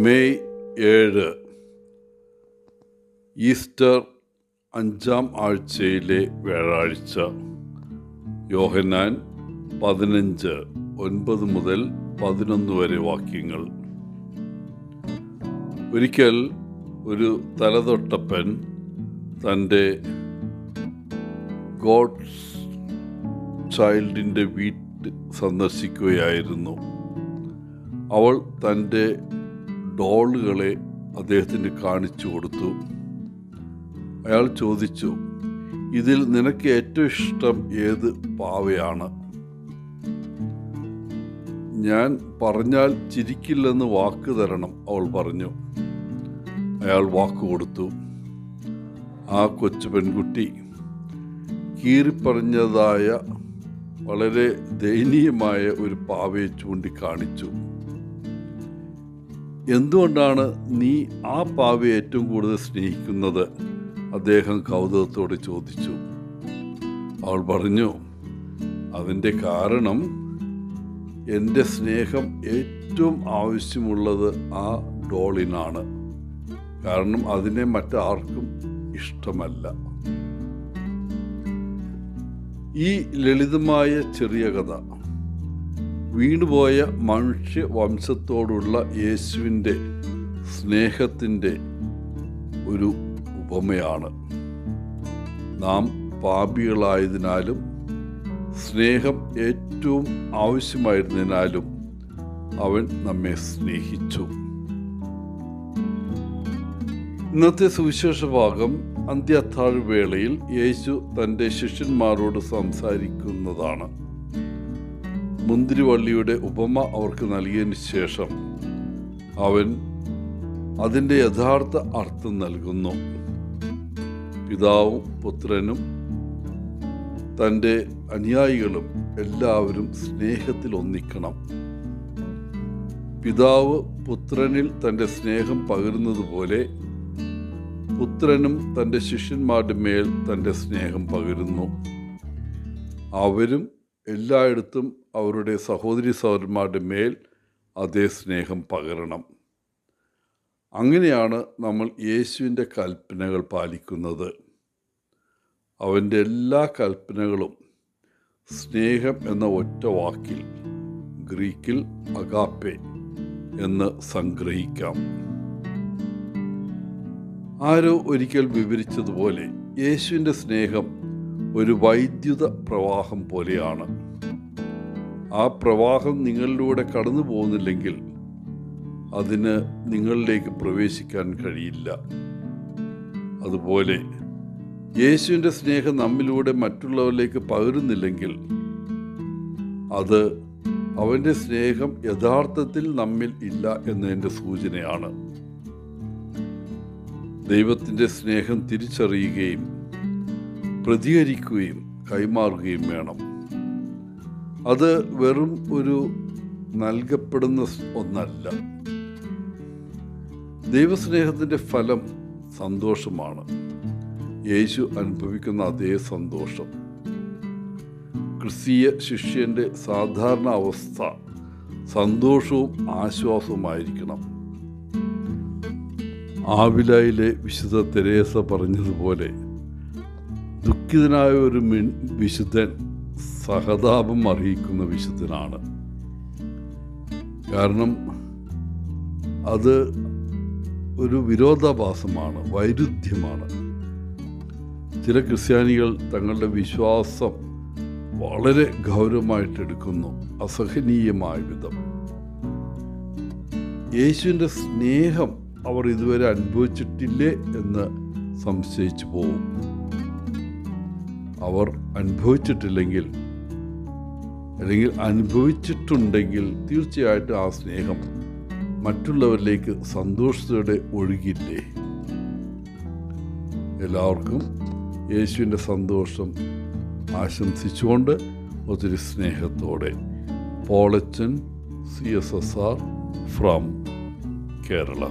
May 7 Easter 5-ാം ആഴ്ചയിലെ വ്യാഴാഴ്ച. യോഹന്നാൻ 15:9 മുതൽ 11 വരെ വാക്യങ്ങൾ. ഒരിക്കൽ ഒരു തലതൊട്ടപ്പൻ തൻ്റെ ഗോഡ്സ് ചൈൽഡിൻ്റെ വീട് സന്ദർശിക്കുകയായിരുന്നു. അവൾ തൻ്റെ ഡോളുകളെ അദ്ദേഹത്തിന് കാണിച്ചു കൊടുത്തു. അയാൾ ചോദിച്ചു, ഇതിൽ നിനക്ക് ഏറ്റവും ഇഷ്ടം ഏത് പാവയാണ്? ഞാൻ പറഞ്ഞാൽ ചിരിക്കില്ലെന്ന് വാക്ക് തരണം, അവൾ പറഞ്ഞു. അയാൾ വാക്ക് കൊടുത്തു. ആ കൊച്ചു പെൺകുട്ടി കീറിപ്പറഞ്ഞതായ വളരെ ദയനീയമായ ഒരു പാവയെ ചൂണ്ടിക്കാണിച്ചു. എന്തുകൊണ്ടാണ് നീ ആ പാവയെ ഏറ്റവും കൂടുതൽ സ്നേഹിക്കുന്നത്? അദ്ദേഹം കൗതുകത്തോടെ ചോദിച്ചു. അവൾ പറഞ്ഞു, അതിൻ്റെ കാരണം എൻ്റെ സ്നേഹം ഏറ്റവും ആവശ്യമുള്ളത് ആ ഡോളിനാണ്. കാരണം അതിനെ മറ്റാർക്കും ഇഷ്ടമല്ല. ഈ ലളിതമായ ചെറിയ കഥ വീണുപോയ മനുഷ്യവംശത്തോടുള്ള യേശുവിൻ്റെ സ്നേഹത്തിൻ്റെ ഒരു ഉപമയാണ്. നാം പാപികളായതിനാലും സ്നേഹം ഏറ്റവും ആവശ്യമായിരുന്നതിനാലും അവൻ നമ്മെ സ്നേഹിച്ചു. ഇന്നത്തെ സുവിശേഷ ഭാഗം അന്ത്യത്താഴ്വേളയിൽ യേശു തൻ്റെ ശിഷ്യന്മാരോട് സംസാരിക്കുന്നതാണ്. മുന്തിരിവള്ളിയുടെ ഉപമ അവർക്ക് നൽകിയതിന് ശേഷം അവൻ അതിൻ്റെ യഥാർത്ഥ അർത്ഥം നൽകുന്നു. പിതാവും പുത്രനും തൻ്റെ അനുയായികളും എല്ലാവരും സ്നേഹത്തിൽ ഒന്നിക്കണം. പിതാവ് പുത്രനിൽ തൻ്റെ സ്നേഹം പകരുന്നത് പോലെ പുത്രനും തൻ്റെ ശിഷ്യന്മാരുടെ മേൽ തൻ്റെ സ്നേഹം പകരുന്നു. അവരും എല്ലായിടത്തും അവരുടെ സഹോദരി സഹോദരന്മാരുടെ മേൽ അതേ സ്നേഹം പകരണം. അങ്ങനെയാണ് നമ്മൾ യേശുവിൻ്റെ കൽപ്പനകൾ പാലിക്കുന്നത്. അവൻ്റെ എല്ലാ കൽപ്പനകളും സ്നേഹം എന്ന ഒറ്റ വാക്കിൽ, ഗ്രീക്കിൽ അഗാപ്പെ എന്ന് സംഗ്രഹിക്കാം. ആരോ ഒരിക്കൽ വിവരിച്ചതുപോലെ യേശുവിൻ്റെ സ്നേഹം ഒരു വൈദ്യുത പ്രവാഹം പോലെയാണ്. ആ പ്രവാഹം നിങ്ങളിലൂടെ കടന്നു പോകുന്നില്ലെങ്കിൽ അതിന് നിങ്ങളിലേക്ക് പ്രവേശിക്കാൻ കഴിയില്ല. അതുപോലെ യേശുവിൻ്റെ സ്നേഹം നമ്മിലൂടെ മറ്റുള്ളവരിലേക്ക് പകരുന്നില്ലെങ്കിൽ അത് അവൻ്റെ സ്നേഹം യഥാർത്ഥത്തിൽ നമ്മിൽ ഇല്ല എന്നതിൻ്റെ സൂചനയാണ്. ദൈവത്തിൻ്റെ സ്നേഹം തിരിച്ചറിയുകയും പ്രതികരിക്കുകയും കൈമാറുകയും വേണം. അത് വെറും ഒരു നൽകപ്പെടുന്ന ഒന്നല്ല. ദൈവസ്നേഹത്തിൻ്റെ ഫലം സന്തോഷമാണ്. യേശു അനുഭവിക്കുന്ന അതേ സന്തോഷം. ക്രിസ്തീയ ശിഷ്യൻ്റെ സാധാരണ അവസ്ഥ സന്തോഷവും ആശ്വാസവുമായിരിക്കണം. ആവിലയിലെ വിശുദ്ധ തെരേസ പറഞ്ഞതുപോലെ, ദുഃഖിതനായ ഒരു വിശുദ്ധൻ സഹതാപം അർഹിക്കുന്ന വിശുദ്ധനാണ്. കാരണം അത് ഒരു വിരോധാഭാസമാണ്, വൈരുദ്ധ്യമാണ്. ചില ക്രിസ്ത്യാനികൾ തങ്ങളുടെ വിശ്വാസം വളരെ ഗൗരവമായിട്ടെടുക്കുന്നു, അസഹനീയമായ വിധം. യേശുവിൻ്റെ സ്നേഹം അവർ ഇതുവരെ അനുഭവിച്ചിട്ടില്ലേ എന്ന് സംശയിച്ചു പോകും. അവർ അനുഭവിച്ചിട്ടില്ലെങ്കിൽ, അല്ലെങ്കിൽ അനുഭവിച്ചിട്ടുണ്ടെങ്കിൽ തീർച്ചയായിട്ടും ആ സ്നേഹം മറ്റുള്ളവരിലേക്ക് സന്തോഷത്തോടെ ഒഴുകില്ലേ. എല്ലാവർക്കും യേശുവിൻ്റെ സന്തോഷം ആശംസിച്ചുകൊണ്ട് ഒത്തിരി സ്നേഹത്തോടെ പോളച്ചൻ CSSR ഫ്രം കേരള.